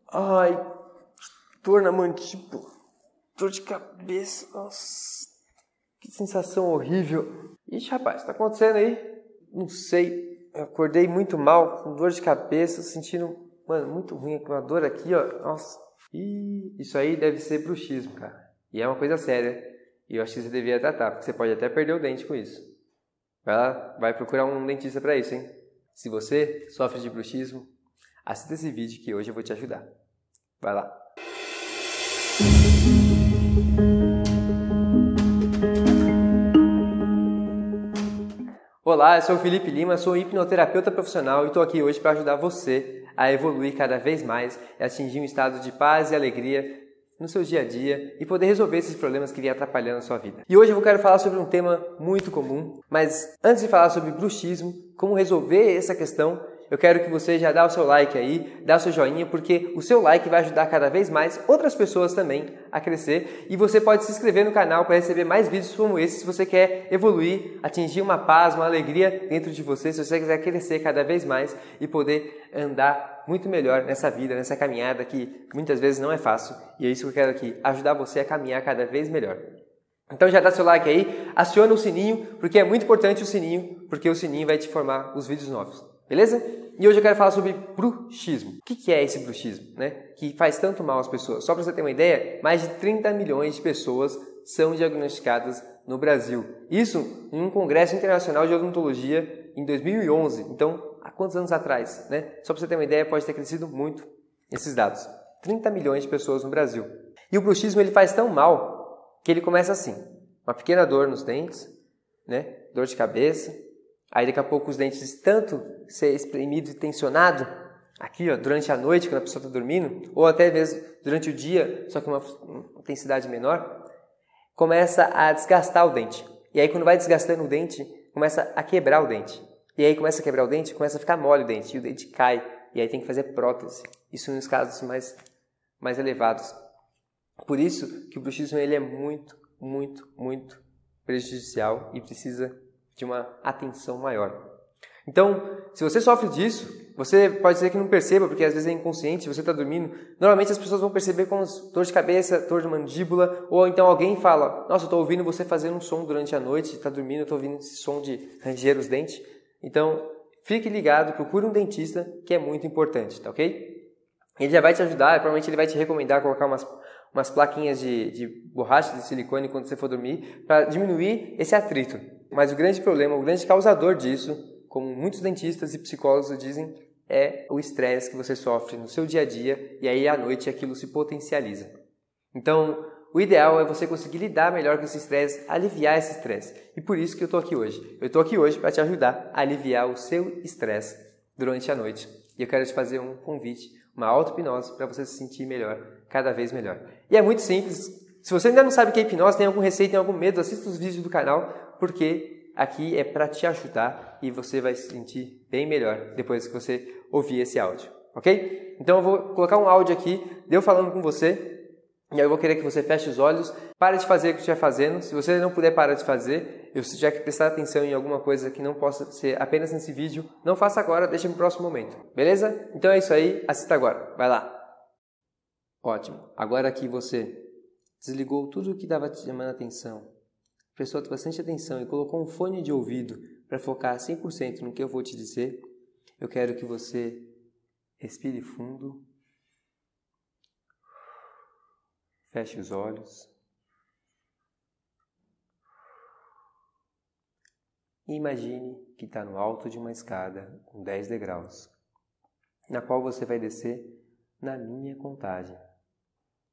Ai, dor na mandíbula, dor de cabeça, nossa, que sensação horrível. Ixi, rapaz, tá acontecendo aí? Não sei, eu acordei muito mal, com dor de cabeça, sentindo, mano, muito ruim, com uma dor aqui, ó, nossa. Ih, isso aí deve ser bruxismo, cara. E é uma coisa séria, e eu acho que você devia tratar, porque você pode até perder o dente com isso. Vai lá, vai procurar um dentista pra isso, hein? Se você sofre de bruxismo, assista esse vídeo que hoje eu vou te ajudar. Vai lá. Olá, eu sou o Felipe Lima, sou hipnoterapeuta profissional e estou aqui hoje para ajudar você a evoluir cada vez mais e atingir um estado de paz e alegria no seu dia a dia e poder resolver esses problemas que vêm atrapalhando a sua vida. E hoje eu quero falar sobre um tema muito comum, mas antes de falar sobre bruxismo, como resolver essa questão, eu quero que você já dá o seu like aí, dá o seu joinha, porque o seu like vai ajudar cada vez mais outras pessoas também a crescer. E você pode se inscrever no canal para receber mais vídeos como esse, se você quer evoluir, atingir uma paz, uma alegria dentro de você, se você quiser crescer cada vez mais e poder andar muito melhor nessa vida, nessa caminhada que muitas vezes não é fácil. E é isso que eu quero aqui, ajudar você a caminhar cada vez melhor. Então já dá seu like aí, aciona o sininho, porque é muito importante o sininho, porque o sininho vai te informar os vídeos novos. Beleza? E hoje eu quero falar sobre bruxismo. O que é esse bruxismo, né? Que faz tanto mal às pessoas. Só para você ter uma ideia, mais de 30 milhões de pessoas são diagnosticadas no Brasil. Isso em um congresso internacional de odontologia em 2011. Então, há quantos anos atrás, né? Só para você ter uma ideia, pode ter crescido muito esses dados. 30 milhões de pessoas no Brasil. E o bruxismo ele faz tão mal que ele começa assim. Uma pequena dor nos dentes, né? Dor de cabeça. Aí daqui a pouco os dentes tanto ser espremido e tensionado, aqui ó, durante a noite quando a pessoa está dormindo, ou até mesmo durante o dia, só que uma intensidade menor, começa a desgastar o dente. E aí quando vai desgastando o dente, começa a quebrar o dente. E aí começa a quebrar o dente, começa a ficar mole o dente, e o dente cai. E aí tem que fazer prótese. Isso nos casos mais elevados. Por isso que o bruxismo ele é muito prejudicial e precisa de uma atenção maior. Então, se você sofre disso, você pode ser que não perceba, porque às vezes é inconsciente, se você está dormindo. Normalmente as pessoas vão perceber com dor de cabeça, dor de mandíbula, ou então alguém fala, nossa, eu estou ouvindo você fazendo um som durante a noite, está dormindo, eu estou ouvindo esse som de ranger os dentes. Então, fique ligado, procure um dentista, que é muito importante, tá ok? Ele já vai te ajudar, provavelmente ele vai te recomendar colocar umas plaquinhas de borracha de silicone quando você for dormir, para diminuir esse atrito. Mas o grande problema, o grande causador disso, como muitos dentistas e psicólogos dizem, é o estresse que você sofre no seu dia a dia e aí à noite aquilo se potencializa. Então, o ideal é você conseguir lidar melhor com esse estresse, aliviar esse estresse. E por isso que eu estou aqui hoje. Eu estou aqui hoje para te ajudar a aliviar o seu estresse durante a noite. E eu quero te fazer um convite, uma auto-hipnose para você se sentir melhor, cada vez melhor. E é muito simples. Se você ainda não sabe o que é hipnose, tem algum receio, tem algum medo, assista os vídeos do canal, porque aqui é para te ajudar e você vai se sentir bem melhor depois que você ouvir esse áudio, ok? Então eu vou colocar um áudio aqui, eu falando com você, e aí eu vou querer que você feche os olhos, pare de fazer o que estiver fazendo. Se você não puder parar de fazer, se tiver que prestar atenção em alguma coisa que não possa ser apenas nesse vídeo, não faça agora, deixa para o próximo momento, beleza? Então é isso aí, assista agora, vai lá. Ótimo, agora que você desligou tudo o que estava te chamando a atenção, prestou bastante atenção e colocou um fone de ouvido para focar 100% no que eu vou te dizer, eu quero que você respire fundo, feche os olhos e imagine que está no alto de uma escada com 10 degraus, na qual você vai descer na minha contagem.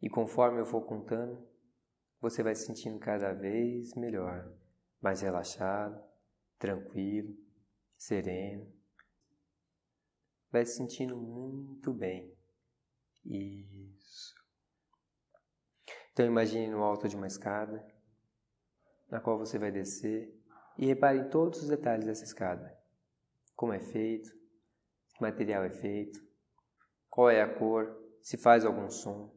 E conforme eu for contando, você vai se sentindo cada vez melhor, mais relaxado, tranquilo, sereno. Vai se sentindo muito bem. Isso. Então imagine no alto de uma escada, na qual você vai descer e repare em todos os detalhes dessa escada. Como é feito, que material é feito, qual é a cor, se faz algum som,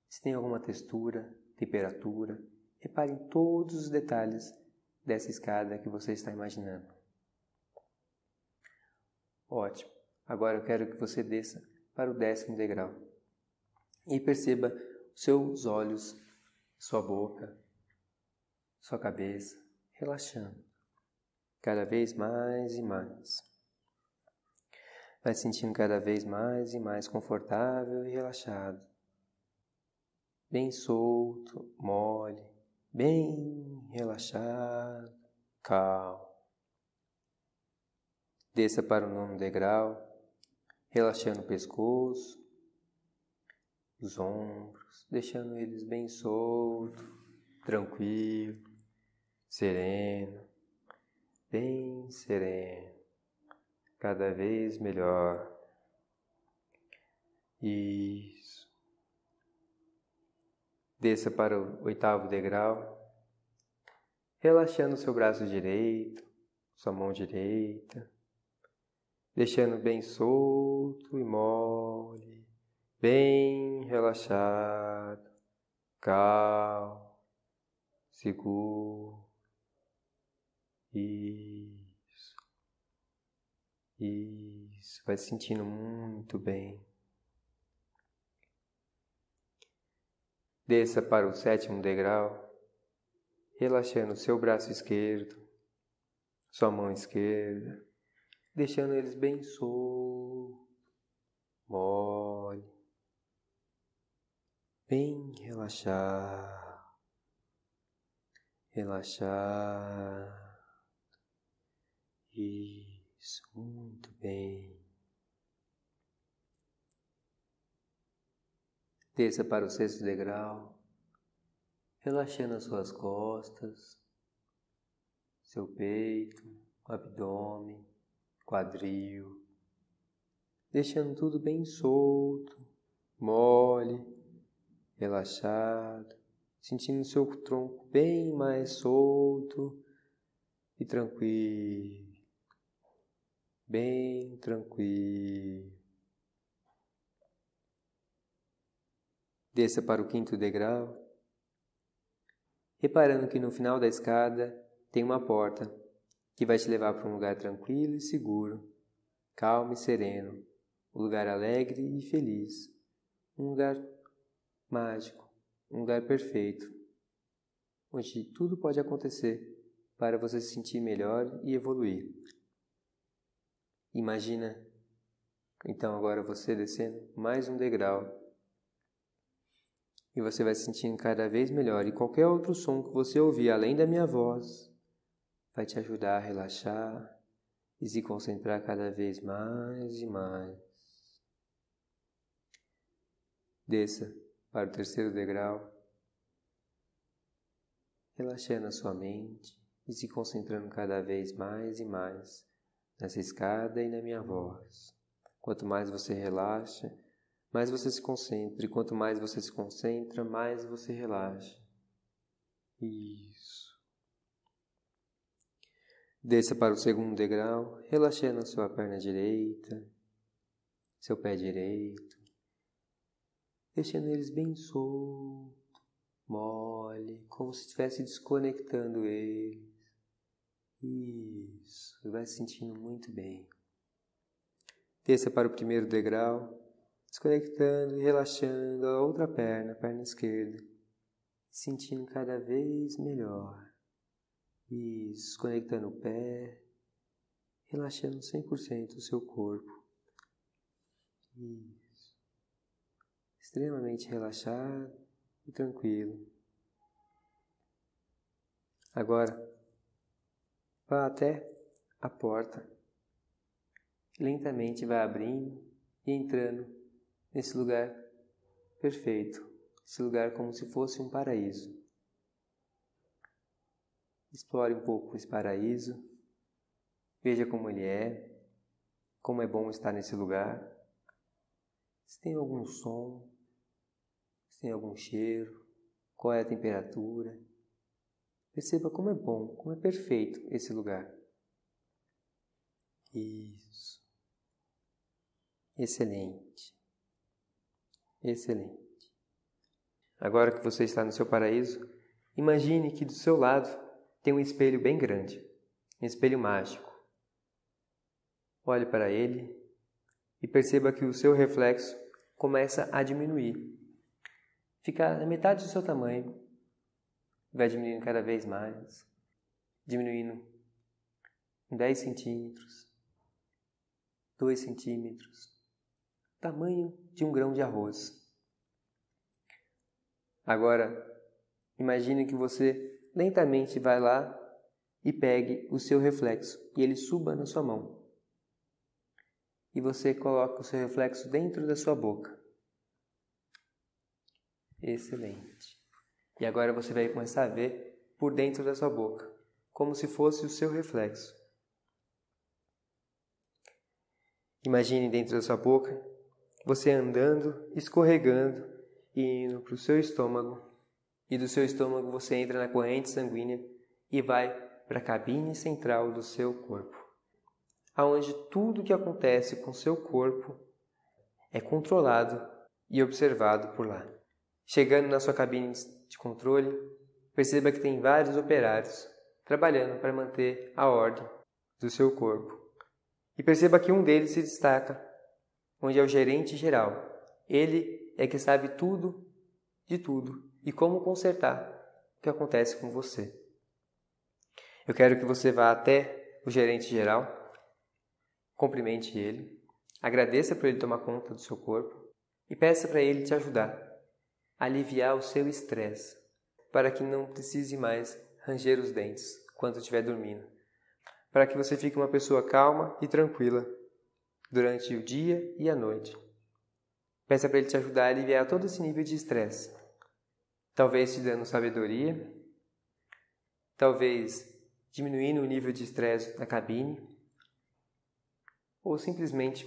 se tem alguma textura, temperatura. Repare em todos os detalhes dessa escada que você está imaginando. Ótimo. Agora eu quero que você desça para o 10º degrau. E perceba os seus olhos, sua boca, sua cabeça, relaxando cada vez mais e mais. Vai se sentindo cada vez mais e mais confortável e relaxado. Bem solto, mole, bem relaxado, calmo. Desça para o 9º degrau, relaxando o pescoço, os ombros, deixando eles bem solto, tranquilo, sereno, bem sereno, cada vez melhor. Isso. Desça para o 8º degrau, relaxando o seu braço direito, sua mão direita, deixando bem solto e mole, bem relaxado, calmo, seguro. Isso. Isso. Vai se sentindo muito bem. Desça para o 7º degrau, relaxando o seu braço esquerdo, sua mão esquerda, deixando eles bem solto, mole, bem relaxado, relaxado. Isso, muito bem. Desça para o 6º degrau, relaxando as suas costas, seu peito, abdômen, quadril, deixando tudo bem solto, mole, relaxado, sentindo seu tronco bem mais solto e tranquilo, bem tranquilo. Desça para o 5º degrau, reparando que no final da escada tem uma porta que vai te levar para um lugar tranquilo e seguro, calmo e sereno, um lugar alegre e feliz, um lugar mágico, um lugar perfeito, onde tudo pode acontecer para você se sentir melhor e evoluir. Imagina, então, agora você descendo mais um degrau e você vai se sentindo cada vez melhor, e qualquer outro som que você ouvir além da minha voz vai te ajudar a relaxar e se concentrar cada vez mais e mais. Desça para o 3º degrau, relaxando a sua mente e se concentrando cada vez mais e mais nessa escada e na minha voz. Quanto mais você relaxa, mais você se concentra, e quanto mais você se concentra, mais você relaxa. Isso. Desça para o 2º degrau, relaxando a sua perna direita, seu pé direito, deixando eles bem solto, mole, como se estivesse desconectando eles. Isso, vai se sentindo muito bem. Desça para o 1º degrau, desconectando e relaxando a outra perna, a perna esquerda, sentindo cada vez melhor. Isso, desconectando o pé, relaxando 100% o seu corpo. Isso, extremamente relaxado e tranquilo. Agora, vá até a porta, lentamente vai abrindo e entrando nesse lugar perfeito, esse lugar como se fosse um paraíso. Explore um pouco esse paraíso, veja como ele é, como é bom estar nesse lugar, se tem algum som, se tem algum cheiro, qual é a temperatura. Perceba como é bom, como é perfeito esse lugar. Isso. Excelente. Excelente. Agora que você está no seu paraíso, imagine que do seu lado tem um espelho bem grande, um espelho mágico. Olhe para ele e perceba que o seu reflexo começa a diminuir. ficar na metade do seu tamanho. Vai diminuindo cada vez mais, diminuindo em 10 centímetros, 2 centímetros, tamanho de um grão de arroz. Agora, imagine que você lentamente vai lá e pegue o seu reflexo e ele suba na sua mão. E você coloca o seu reflexo dentro da sua boca. Excelente. E agora você vai começar a ver por dentro da sua boca, como se fosse o seu reflexo. Imagine dentro da sua boca, você andando, escorregando e indo para o seu estômago. E do seu estômago você entra na corrente sanguínea e vai para a cabine central do seu corpo, aonde tudo o que acontece com o seu corpo é controlado e observado por lá. Chegando na sua cabine de controle, perceba que tem vários operários trabalhando para manter a ordem do seu corpo. E perceba que um deles se destaca, onde é o gerente geral. Ele é que sabe tudo de tudo e como consertar o que acontece com você. Eu quero que você vá até o gerente geral, cumprimente ele, agradeça por ele tomar conta do seu corpo e peça para ele te ajudar a aliviar o seu estresse, para que não precise mais ranger os dentes quando estiver dormindo, para que você fique uma pessoa calma e tranquila durante o dia e a noite. Peça para ele te ajudar a aliviar todo esse nível de estresse, talvez te dando sabedoria, talvez diminuindo o nível de estresse na cabine, ou simplesmente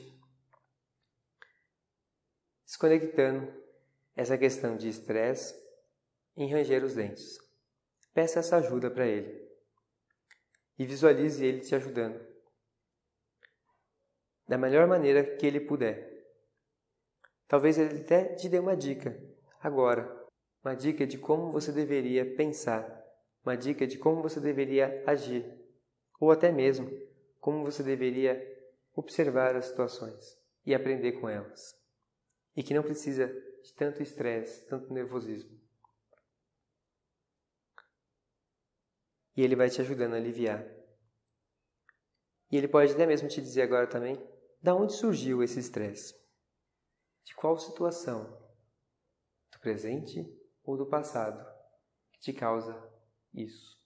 desconectando essa questão de estresse em ranger os dentes. Peça essa ajuda para ele e visualize ele te ajudando da melhor maneira que ele puder. Talvez ele até te dê uma dica agora, uma dica de como você deveria pensar, uma dica de como você deveria agir, ou até mesmo como você deveria observar as situações e aprender com elas. E que não precisa de tanto estresse, tanto nervosismo. E ele vai te ajudando a aliviar. E ele pode até mesmo te dizer agora também, da onde surgiu esse estresse? De qual situação? Do presente ou do passado que te causa isso?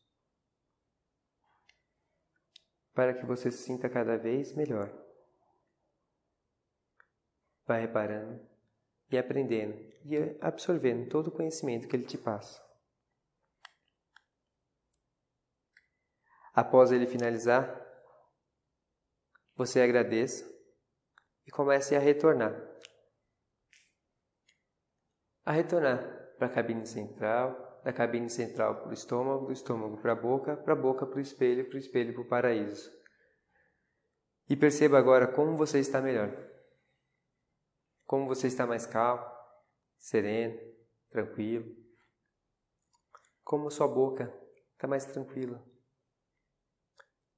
Para que você se sinta cada vez melhor. Vai reparando e aprendendo e absorvendo todo o conhecimento que ele te passa. Após ele finalizar, você agradeça e comece a retornar. A retornar para a cabine central, da cabine central para o estômago, do estômago para a boca para o espelho para o paraíso. E perceba agora como você está melhor. Como você está mais calmo, sereno, tranquilo. Como sua boca está mais tranquila.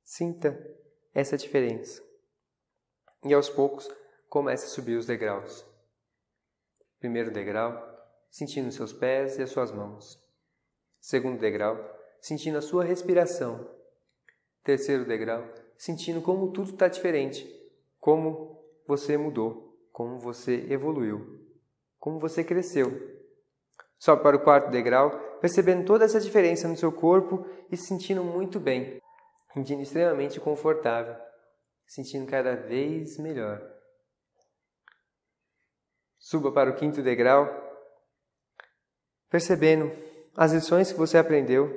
Sinta essa diferença. E aos poucos, comece a subir os degraus. Primeiro degrau, sentindo os seus pés e as suas mãos. Segundo degrau, sentindo a sua respiração. Terceiro degrau, sentindo como tudo está diferente. Como você mudou. Como você evoluiu. Como você cresceu. Sobe para o quarto degrau, percebendo toda essa diferença no seu corpo e se sentindo muito bem. Sentindo extremamente confortável. Sentindo cada vez melhor. Suba para o quinto degrau, percebendo as lições que você aprendeu,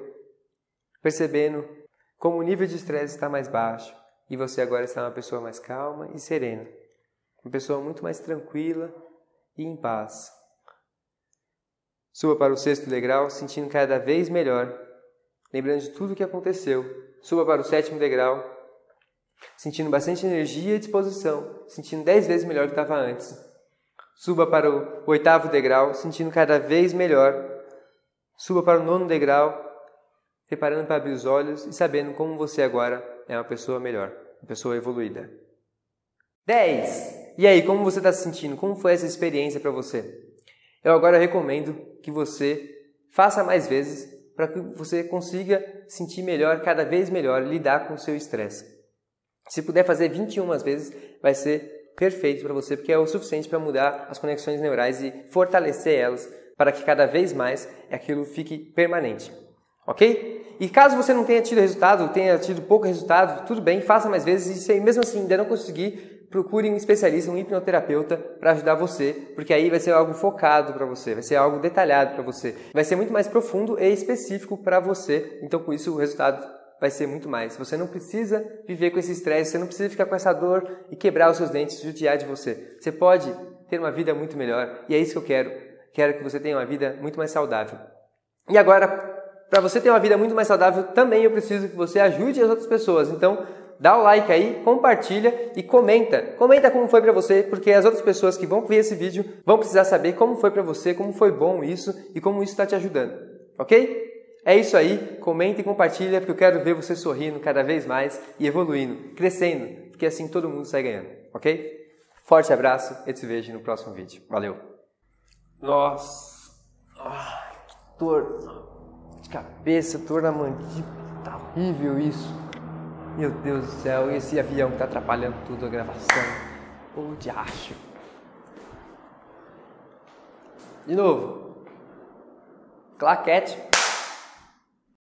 percebendo como o nível de estresse está mais baixo e você agora está uma pessoa mais calma e serena, uma pessoa muito mais tranquila e em paz. Suba para o sexto degrau, sentindo cada vez melhor, lembrando de tudo o que aconteceu. Suba para o sétimo degrau, sentindo bastante energia e disposição, sentindo 10 vezes melhor do que estava antes. Suba para o oitavo degrau, sentindo cada vez melhor. Suba para o nono degrau, preparando para abrir os olhos e sabendo como você agora é uma pessoa melhor, uma pessoa evoluída. 10! E aí, como você está se sentindo? Como foi essa experiência para você? Eu agora recomendo que você faça mais vezes para que você consiga sentir melhor, cada vez melhor, lidar com o seu estresse. Se puder fazer 21 vezes, vai ser perfeito para você, porque é o suficiente para mudar as conexões neurais e fortalecer elas para que cada vez mais aquilo fique permanente. Ok? E caso você não tenha tido resultado, tenha tido pouco resultado, tudo bem, faça mais vezes. E se mesmo assim ainda não conseguir, procure um especialista, um hipnoterapeuta para ajudar você, porque aí vai ser algo focado para você, vai ser algo detalhado para você, vai ser muito mais profundo e específico para você, então com isso o resultado vai ser muito mais. Você não precisa viver com esse estresse, você não precisa ficar com essa dor e quebrar os seus dentes e judiar de você. Você pode ter uma vida muito melhor e é isso que eu quero. Quero que você tenha uma vida muito mais saudável. E agora, para você ter uma vida muito mais saudável, também eu preciso que você ajude as outras pessoas. Então, dá o like aí, compartilha e comenta. Comenta como foi pra você, porque as outras pessoas que vão ver esse vídeo vão precisar saber como foi pra você, como foi bom isso e como isso está te ajudando. Ok? É isso aí. Comenta e compartilha, porque eu quero ver você sorrindo cada vez mais e evoluindo, crescendo, porque assim todo mundo sai ganhando. Ok? Forte abraço e te vejo no próximo vídeo. Valeu! Nossa! Que dor de cabeça, dor na mandíbula. Tá horrível isso. Meu Deus do céu, esse avião que tá atrapalhando tudo a gravação. Ô, diacho. De novo. Claquete.